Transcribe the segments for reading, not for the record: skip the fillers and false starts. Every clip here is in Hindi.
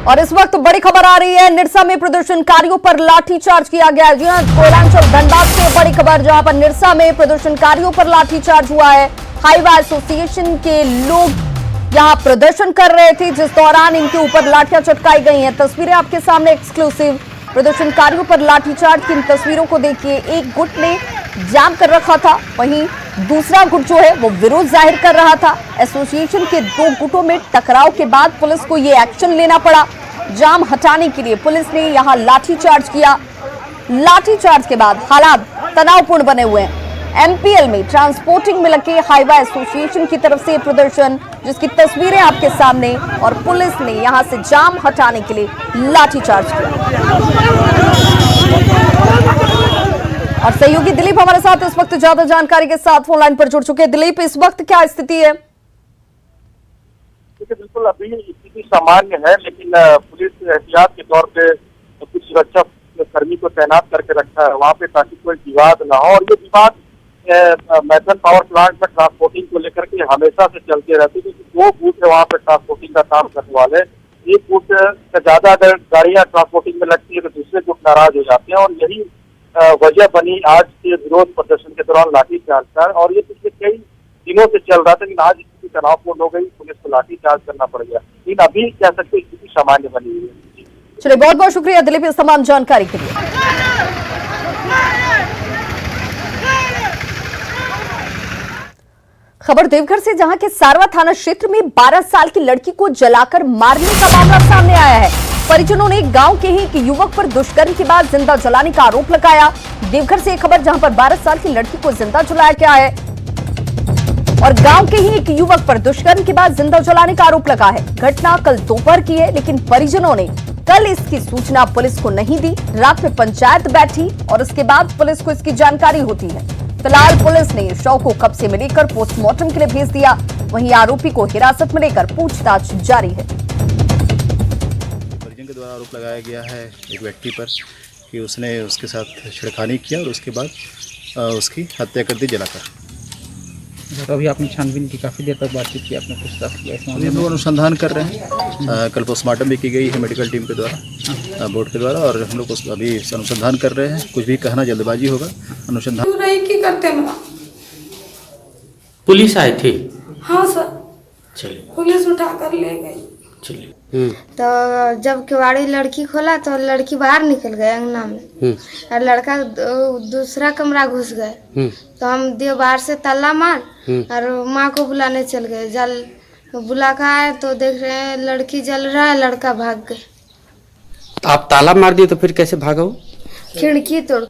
और इस वक्त बड़ी खबर आ रही है, निरसा में प्रदर्शनकारियों पर लाठीचार्ज किया गया है। जी हां, कोयलांचल धनबाद से बड़ी खबर, जहां पर निरसा में प्रदर्शनकारियों पर लाठीचार्ज हुआ है। हाईवे एसोसिएशन के लोग यहां प्रदर्शन कर रहे थे, जिस दौरान इनके ऊपर लाठियां चटकाई गई हैं। तस्वीरें आपके सामने एक्सक्लूसिव, प्रदर्शनकारियों पर लाठीचार्ज की इन तस्वीरों को देखिए। एक गुट ने जाम कर रखा था, वहीं दूसरा गुट जो है वो विरोध जाहिर कर रहा था। एसोसिएशन के दो गुटों में टकराव के बाद पुलिस को ये एक्शन लेना पड़ा। जाम हटाने के लिए पुलिस ने यहां लाठीचार्ज किया। लाठीचार्ज के बाद हालात तनावपूर्ण बने हुए हैं। एमपीएल में ट्रांसपोर्टिंग में लगे हाईवे एसोसिएशन की तरफ से प्रदर्शन, जिसकी तस्वीरें आपके सामने, और पुलिस ने यहां से जाम हटाने के लिए लाठीचार्ज किया। और सहयोगी दिलीप हमारे साथ इस वक्त ज्यादा जानकारी के साथ फोन लाइन पर जुड़ चुके हैं। दिलीप, इस वक्त क्या स्थिति है? बिल्कुल अभी स्थिति सामान्य है, लेकिन पुलिस एहतियात के तौर पे कुछ सुरक्षा कर्मी को तैनात करके रखा है वहाँ पे, ताकि कोई विवाद ना हो। और ये विवाद मैथन पावर प्लांट में ट्रांसपोर्टिंग को लेकर के हमेशा से चलते रहते, क्योंकि दो गुट है वहाँ पे ट्रांसपोर्टिंग का काम करने वाले। एक गुट से ज्यादा अगर गाड़ियां ट्रांसपोर्टिंग में लगती है तो दूसरे गुट नाराज हो जाते हैं, और यही वजह बनी आज के विरोध प्रदर्शन के दौरान लाठीचार्ज का। और ये पिछले कई दिनों से चल रहा था, लेकिन आज स्थिति तनावपूर्ण हो गई, पुलिस को लाठीचार्ज करना पड़ गया। लेकिन अभी कह सकते स्थिति सामान्य बनी हुई है। चलिए, बहुत बहुत शुक्रिया दिलीप इस तमाम जानकारी के लिए। खबर देवघर से, जहां के सारवा थाना क्षेत्र में 12 साल की लड़की को जलाकर मारने का मामला सामने आया है। परिजनों ने गांव के ही एक युवक पर दुष्कर्म के बाद जिंदा जलाने का आरोप लगाया। देवघर से एक खबर, जहां पर 12 साल की लड़की को जिंदा जलाया गया है और गांव के ही एक युवक पर दुष्कर्म के बाद जिंदा जलाने का आरोप लगा है। घटना कल दोपहर की है, लेकिन परिजनों ने कल इसकी सूचना पुलिस को नहीं दी। रात में पंचायत बैठी और उसके बाद पुलिस को इसकी जानकारी होती है। फिलहाल पुलिस ने शव को कब्जे में लेकर पोस्टमार्टम के लिए भेज दिया। वहीं आरोपी को हिरासत में लेकर पूछताछ जारी है। परिजन के द्वारा आरोप लगाया गया है एक व्यक्ति पर कि उसने उसके साथ छेड़खानी किया और उसके बाद उसकी हत्या कर दी जलाकर। तो अभी आपने छानबीन की काफ़ी देर तक बातचीत की, आपने पूछताछ किया, इस मामले हम लोग अनुसंधान कर रहे हैं। कल पोस्टमार्टम भी की गई है मेडिकल टीम के द्वारा, बोर्ड के द्वारा, और हम लोग अभी अनुसंधान कर रहे हैं। कुछ भी कहना जल्दबाजी होगा। अनुसंधान की करते हैं। पुलिस आए थे? हाँ सर, चलिए पुलिस उठा कर ले गई। चलिए। तो जब किवाड़ी लड़की खोला तो लड़की बाहर निकल गए अंगना में, और लड़का दूसरा कमरा घुस गए। तो हम दिए बाहर से ताला मार और माँ को बुलाने चल गए। जल बुला कर आए तो देख रहे हैं लड़की जल रहा है, लड़का भाग गए। आप ताला मार दिए तो फिर कैसे भागा वो? खिड़की तोड़।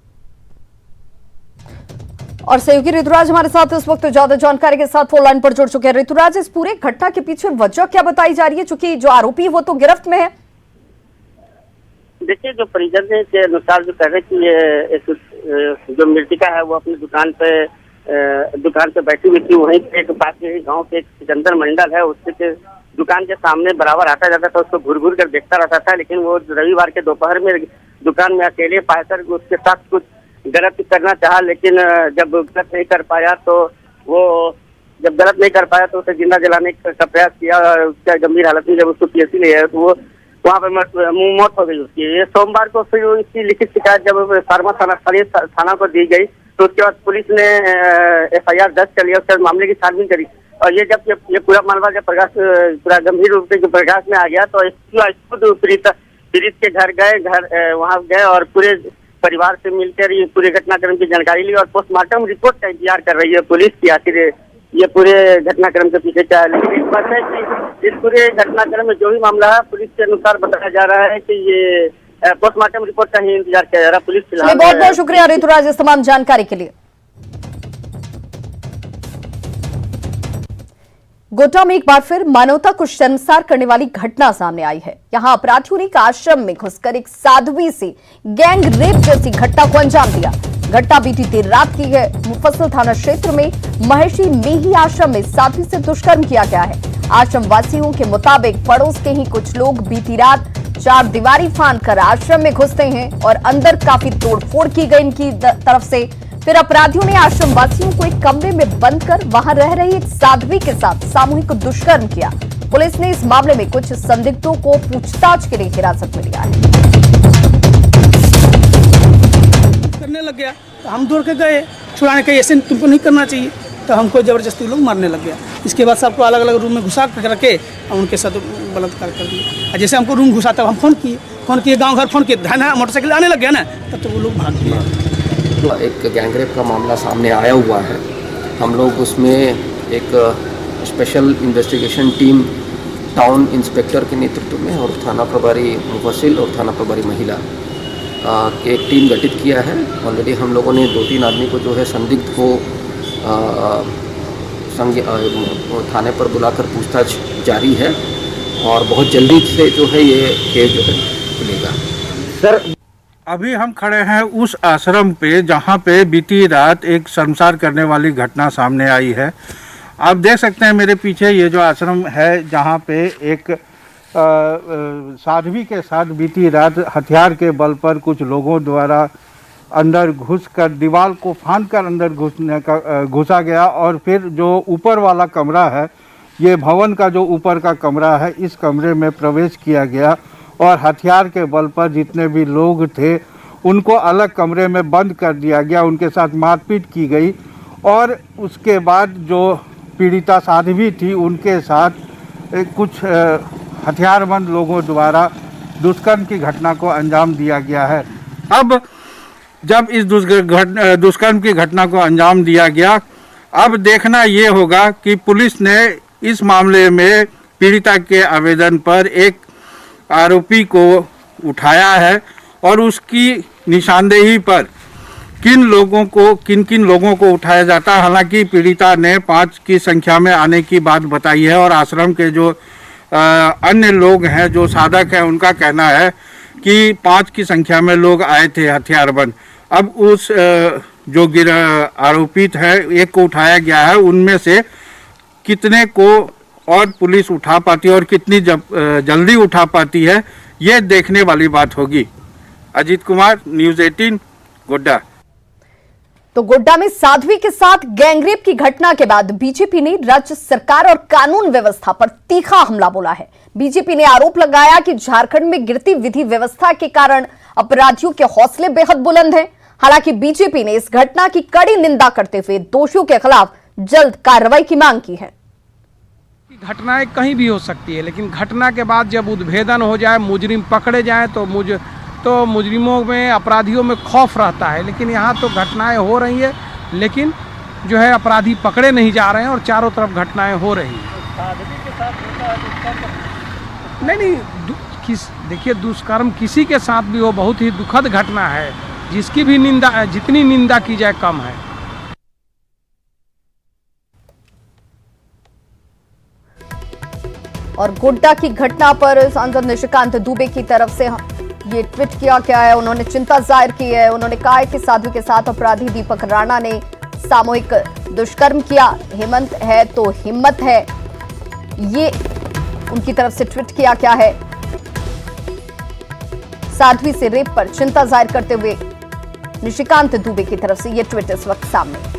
और सहयोगी ऋतुराज हमारे साथ इस वक्त ज्यादा जानकारी के साथ फोन लाइन पर जुड़ चुके हैं। ऋतुराज, इस पूरे घटना के पीछे वजह क्या बताई जा रही है, चूंकि जो आरोपी है वो तो गिरफ्त में है? देखिए, जो परिजन के अनुसार जो कह रहे कि ये जो मृतिका है वो अपनी दुकान पे बैठी हुई थी। वहीं पे एक पास के गाँव के एक सिकंदर मंडल है, उसके दुकान के सामने बराबर आता जाता था, उसको घूर घूर कर देखता रहता था। लेकिन वो रविवार के दोपहर में दुकान में अकेले पाकर उसके साथ कुछ गलत करना चाहा, लेकिन जब गलत नहीं कर पाया तो उसे जिंदा जलाने का प्रयास किया। उसका गंभीर हालत में जब उसको पीएससी ले आया तो वो वहाँ पे मौत हो गई उसकी। ये सोमवार को फिर इसकी लिखित शिकायत जब सारमा थाना को दी गई तो उसके बाद पुलिस ने FIR दर्ज कर लिया, उसके बाद मामले की छानबीन करी। और ये जब ये पूरा मामला जब पूरा गंभीर रूप से प्रकाश में आ गया तो खुद पीड़ित के घर गए, वहाँ गए और पूरे परिवार से मिलकर ये पूरे घटनाक्रम की जानकारी ली और पोस्टमार्टम रिपोर्ट का इंतजार कर रही है पुलिस की। आखिर ये पूरे घटनाक्रम के पीछे क्या है, लेकिन इस बात है कि इस पूरे घटनाक्रम में जो भी मामला है पुलिस के अनुसार बताया जा रहा है कि ये पोस्टमार्टम रिपोर्ट का ही इंतजार किया जा रहा है। पुलिस फिलहाल बहुत बहुत शुक्रिया ऋतुराज इस तमाम जानकारी के लिए। गोड्डा में एक बार फिर मानवता को शर्मसार करने वाली घटना सामने आई है। यहां अपराधियों ने एक आश्रम में घुसकर एक साध्वी से गैंग रेप जैसी घटना को अंजाम दिया। घटना बीती देर रात की है। मुफस्सिल थाना क्षेत्र में महर्षि मेही आश्रम में साध्वी से दुष्कर्म किया गया है। आश्रम वासियों के मुताबिक पड़ोस के ही कुछ लोग बीती रात चार दीवारी फांदकर आश्रम में घुसते हैं और अंदर काफी तोड़फोड़ की गई इनकी तरफ से। फिर अपराधियों ने आश्रम वासियों को एक कमरे में बंद कर वहां रह रही एक साध्वी के साथ सामूहिक दुष्कर्म किया। पुलिस ने इस मामले में कुछ संदिग्धों को पूछताछ के लिए हिरासत में लिया है। करने लग गया तो हम दौड़ के गए छुड़ाने के, ऐसे तुमको नहीं करना चाहिए, तो हमको जबरदस्ती लोग मारने लग गया। इसके बाद सबको अलग अलग रूम में घुसा करके और उनके साथ बलात्कार कर दिया। जैसे हमको रूम घुसा तब हम फोन किए गांव घर फोन किए, धाना मोटरसाइकिल आने लग गया ना, तब तो वो लोग भाग गए। एक गैंगरेप का मामला सामने आया हुआ है। हम लोग उसमें एक special investigation team town inspector के नेतृत्व में और थाना प्रभारी मुफस्सिल और थाना प्रभारी महिला की एक टीम गठित किया है। ऑलरेडी हम लोगों ने 2-3 आदमी को जो है संदिग्ध को थाने पर बुलाकर पूछताछ जारी है और बहुत जल्दी से जो है ये केस जो है खुलेगा। सर, अभी हम खड़े हैं उस आश्रम पे जहाँ पे बीती रात एक शर्मसार करने वाली घटना सामने आई है। आप देख सकते हैं मेरे पीछे ये जो आश्रम है, जहाँ पे एक साध्वी के साथ बीती रात हथियार के बल पर कुछ लोगों द्वारा अंदर घुसकर दीवार को फांदकर अंदर घुसा गया और फिर जो ऊपर वाला कमरा है, ये भवन का जो ऊपर का कमरा है, इस कमरे में प्रवेश किया गया और हथियार के बल पर जितने भी लोग थे उनको अलग कमरे में बंद कर दिया गया, उनके साथ मारपीट की गई और उसके बाद जो पीड़िता साध्वी थी उनके साथ कुछ हथियारबंद लोगों द्वारा दुष्कर्म की घटना को अंजाम दिया गया है। अब जब इस दुष्कर्म की घटना को अंजाम दिया गया, अब देखना ये होगा कि पुलिस ने इस मामले में पीड़िता के आवेदन पर एक आरोपी को उठाया है और उसकी निशानदेही पर किन किन लोगों को उठाया जाता है। हालांकि पीड़िता ने 5 की संख्या में आने की बात बताई है और आश्रम के जो अन्य लोग हैं, जो साधक हैं, उनका कहना है कि 5 की संख्या में लोग आए थे हथियारबंद। अब उस जो आरोपित है, एक को उठाया गया है, उनमें से कितने को और पुलिस उठा पाती है और कितनी जल्दी उठा पाती है, ये देखने वाली बात होगी। अजीत कुमार, न्यूज़ 18, गोड्डा। तो गोड्डा में साध्वी के साथ गैंगरेप की घटना के बाद बीजेपी ने राज्य सरकार और कानून व्यवस्था पर तीखा हमला बोला है। बीजेपी ने आरोप लगाया कि झारखंड में गिरती विधि व्यवस्था के कारण अपराधियों के हौसले बेहद बुलंद हैं। हालांकि बीजेपी ने इस घटना की कड़ी निंदा करते हुए दोषियों के खिलाफ जल्द कार्रवाई की मांग की है। घटनाएं कहीं भी हो सकती है, लेकिन घटना के बाद जब उद्भेदन हो जाए, मुजरिम पकड़े जाएं तो मुजरिमों में, अपराधियों में खौफ रहता है। लेकिन यहाँ तो घटनाएं हो रही है, लेकिन जो है अपराधी पकड़े नहीं जा रहे हैं और चारों तरफ घटनाएं हो रही हैं। नहीं, देखिए, दुष्कर्म किसी के साथ भी हो, बहुत ही दुखद घटना है, जिसकी भी निंदा, जितनी निंदा की जाए कम है। और गोड्डा की घटना पर सांसद निशिकांत दुबे की तरफ से ये ट्वीट किया गया है। उन्होंने चिंता जाहिर की है। उन्होंने कहा है कि साध्वी के साथ अपराधी दीपक राणा ने सामूहिक दुष्कर्म किया। हेमंत है तो हिम्मत है, ये उनकी तरफ से ट्वीट किया गया है। साध्वी से रेप पर चिंता जाहिर करते हुए निशिकांत दुबे की तरफ से ये ट्वीट इस वक्त सामने।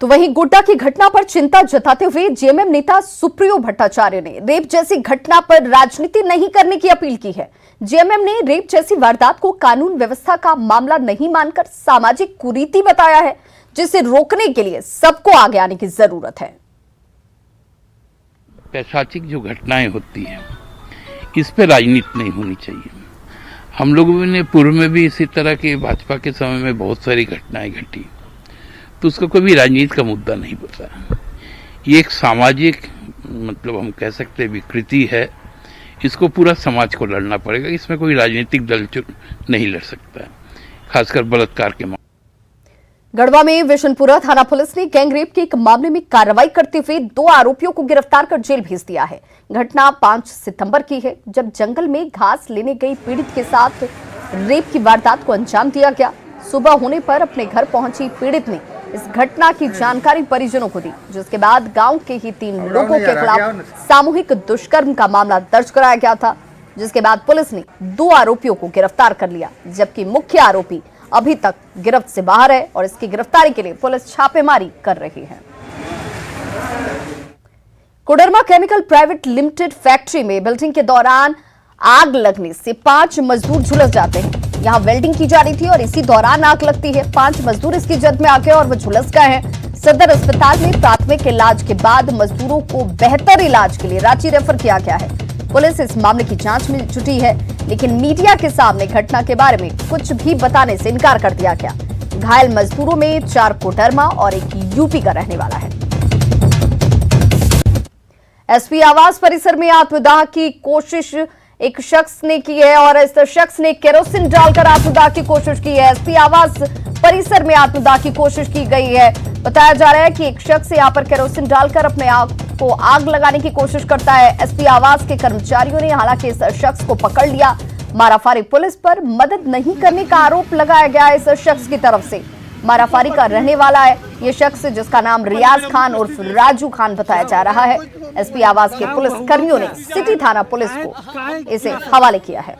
तो वहीं गोड्डा की घटना पर चिंता जताते हुए जेएमएम नेता सुप्रियो भट्टाचार्य ने रेप जैसी घटना पर राजनीति नहीं करने की अपील की है। जेएमएम ने रेप जैसी वारदात को कानून व्यवस्था का मामला नहीं मानकर सामाजिक कुरीति बताया है, जिसे रोकने के लिए सबको आगे आने की जरूरत है। पैशाचिक जो घटनाएं होती हैं, इस पे राजनीति नहीं होनी चाहिए। हम लोगों ने पूर्व में भी इसी तरह के भाजपा के समय में बहुत सारी घटनाएं घटी, तो उसका कोई भी राजनीति का मुद्दा नहीं बता। ये एक सामाजिक, मतलब हम कह सकते हैं, विकृति है। इसको पूरा समाज को लड़ना पड़ेगा। इसमें कोई राजनीतिक दल नहीं लड़ सकता है, खासकर बलात्कार के मामले। गढ़वा में विशनपुरा थाना पुलिस ने गैंगरेप के एक मामले में कार्रवाई करते हुए 2 आरोपियों को गिरफ्तार कर जेल भेज दिया है। घटना 5 सितंबर की है, जब जंगल में घास लेने गई पीड़ित के साथ रेप की वारदात को अंजाम दिया गया। सुबह होने पर अपने घर पहुंची पीड़ित ने इस घटना की जानकारी परिजनों को दी, जिसके बाद गांव के ही 3 लोगों के खिलाफ सामूहिक दुष्कर्म का मामला दर्ज कराया गया था, जिसके बाद पुलिस ने 2 आरोपियों को गिरफ्तार कर लिया, जबकि मुख्य आरोपी अभी तक गिरफ्त से बाहर है और इसकी गिरफ्तारी के लिए पुलिस छापेमारी कर रही है। Koderma chemical private limited factory में बिल्डिंग के दौरान आग लगने से 5 मजदूर झुलस जाते हैं। यहां वेल्डिंग की जा रही थी और इसी दौरान आग लगती है। 5 मजदूर इसकी जद में आ गए और वो झुलस गए हैं। सदर अस्पताल में प्राथमिक इलाज के बाद मजदूरों को बेहतर इलाज के लिए रांची रेफर किया गया है। पुलिस इस मामले की जांच में जुटी है, लेकिन मीडिया के सामने घटना के बारे में कुछ भी बताने से इनकार कर दिया गया। घायल मजदूरों में 4 कोडरमा और 1 यूपी का रहने वाला है। एसपी आवास परिसर में आत्मदाह की कोशिश एक शख्स ने की है और इस शख्स ने केरोसिन डालकर आत्मदाह की कोशिश की है। एसपी आवास परिसर में आत्मदाह की कोशिश की गई है। बताया जा रहा है कि एक शख्स यहां पर केरोसिन डालकर अपने आप को आग लगाने की कोशिश करता है। एसपी आवास के कर्मचारियों ने हालांकि इस शख्स को पकड़ लिया। माराफारी पुलिस पर मदद नहीं करने का आरोप लगाया गया है इस शख्स की तरफ से। माराफारी का रहने वाला है ये शख्स, जिसका नाम रियाज खान उर्फ राजू खान बताया जा रहा है। एसपी आवास के पुलिस कर्मियों ने सिटी थाना पुलिस को इसे हवाले किया है।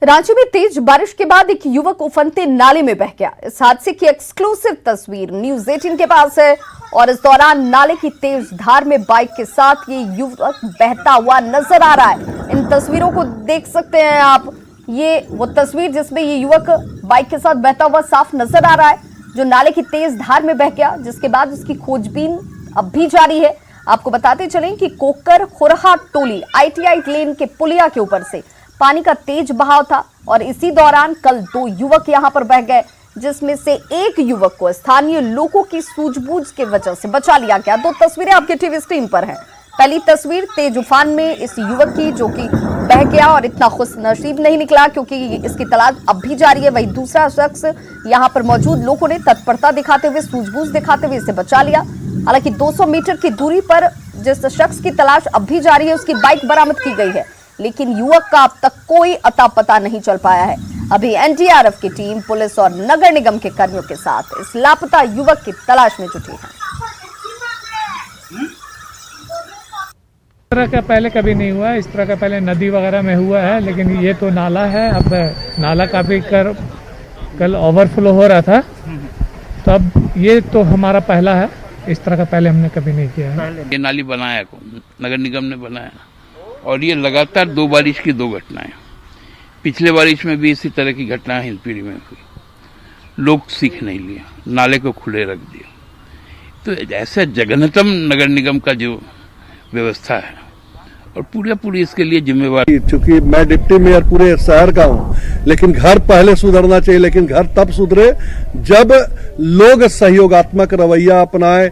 रांची में तेज बारिश के बाद एक युवक उफनते नाले में बह गया। इस हादसे की एक्सक्लूसिव तस्वीर न्यूज 18 के पास है और इस दौरान नाले की तेज धार में बाइक के साथ ये युवक बहता हुआ नजर आ रहा है। इन तस्वीरों को देख सकते हैं आप। ये वो तस्वीर जिसमें ये युवक बाइक के साथ बहता हुआ साफ नजर आ रहा है, जो नाले की तेज धार में बह गया, जिसके बाद उसकी खोजबीन अब भी जारी है। आपको बताते चलें कि कोकर खुरहा टोली ITI लेन के पुलिया के ऊपर से पानी का तेज बहाव था और इसी दौरान कल 2 युवक यहां पर बह गए, जिसमें से एक युवक को स्थानीय लोगों की सूझबूझ के वजह से बचा लिया गया। 2 तस्वीरें आपके टीवी स्क्रीन पर हैं। पहली तस्वीर तेज उफान में इस युवक की, जो कि बह गया और इतना खुशनसीब नहीं निकला क्योंकि इसकी तलाश अब भी जारी है। वहीं दूसरा शख्स यहां पर मौजूद लोगों ने तत्परता दिखाते हुए, सूझबूझ दिखाते हुए इसे बचा लिया। हालांकि 200 मीटर की दूरी पर जिस शख्स की तलाश अब भी जारी है, उसकी बाइक बरामद की गई है, लेकिन युवक का अब तक कोई अता पता नहीं चल पाया है। अभी NDRF की टीम, पुलिस और नगर निगम के कर्मियों के साथ इस लापता युवक की तलाश में जुटी है। इस तरह का पहले कभी नहीं हुआ। इस तरह का पहले नदी वगैरह में हुआ है, लेकिन ये तो नाला है। अब नाला काफी कल ओवरफ्लो हो रहा था, तो अब ये तो हमारा पहला है। इस तरह का पहले हमने कभी नहीं किया है। ये नाली बनाया नगर निगम ने बनाया और ये लगातार 2 बारिश की 2 घटनाएं। पिछले बारिश में भी इसी तरह की घटना हिंदपीढ़ी में हुई। लोग सीख नहीं लिया, नाले को खुले रख दिया। तो ऐसा जघन्यतम नगर निगम का जो व्यवस्था है और पूरी इसके लिए जिम्मेवार। चूंकि मैं डिप्टी मेयर पूरे शहर का हूं, लेकिन घर पहले सुधरना चाहिए। लेकिन घर तब सुधरे जब लोग सहयोगात्मक रवैया अपनाएं,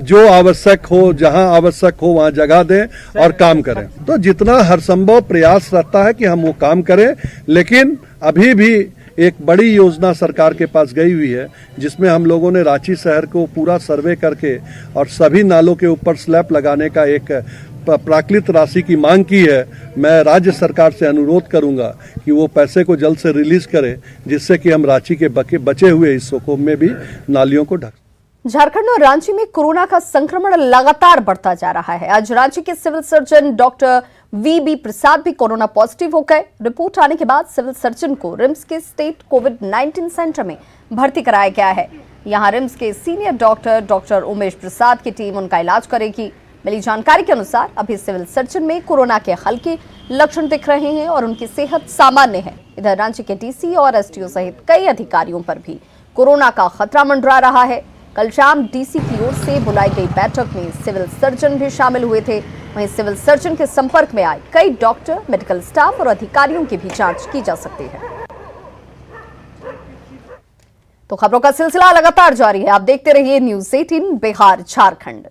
जो आवश्यक हो, जहां आवश्यक हो वहां जगह दें और काम करें। तो जितना हर संभव प्रयास रहता है कि हम वो काम करें, लेकिन अभी भी एक बड़ी योजना सरकार के पास गई हुई है, जिसमें हम लोगों ने रांची शहर को पूरा सर्वे करके और सभी नालों के ऊपर स्लैब लगाने का एक प्राकृत राशि की मांग की है। मैं राज्य सरकार से अनुरोध करूंगा कि वो पैसे को जल्द से रिलीज करे, जिससे कि हम रांची के बचे हुए हिस्सों को में भी नालियों को ढक। झारखंड और रांची में कोरोना का संक्रमण लगातार बढ़ता जा रहा है। आज रांची के सिविल सर्जन डॉक्टर VB प्रसाद भी कोरोना पॉजिटिव हो गए। रिपोर्ट आने के बाद सिविल सर्जन को रिम्स के स्टेट कोविड-19 सेंटर में भर्ती कराया गया है। यहां रिम्स के सीनियर डॉक्टर उमेश प्रसाद की टीम उनका इलाज करेगी। मिली जानकारी के अनुसार अभी सिविल सर्जन में कोरोना के हल्के लक्षण दिख रहे हैं और उनकी सेहत सामान्य है। इधर रांची के DC और STO सहित कई अधिकारियों पर भी कोरोना का खतरा मंडरा रहा है। कल शाम DC की ओर से बुलाई गई बैठक में सिविल सर्जन भी शामिल हुए थे। वहीं सिविल सर्जन के संपर्क में आए कई डॉक्टर, मेडिकल स्टाफ और अधिकारियों की भी जांच की जा सकती है। तो खबरों का सिलसिला लगातार जारी है। आप देखते रहिए न्यूज़ 18 बिहार झारखंड।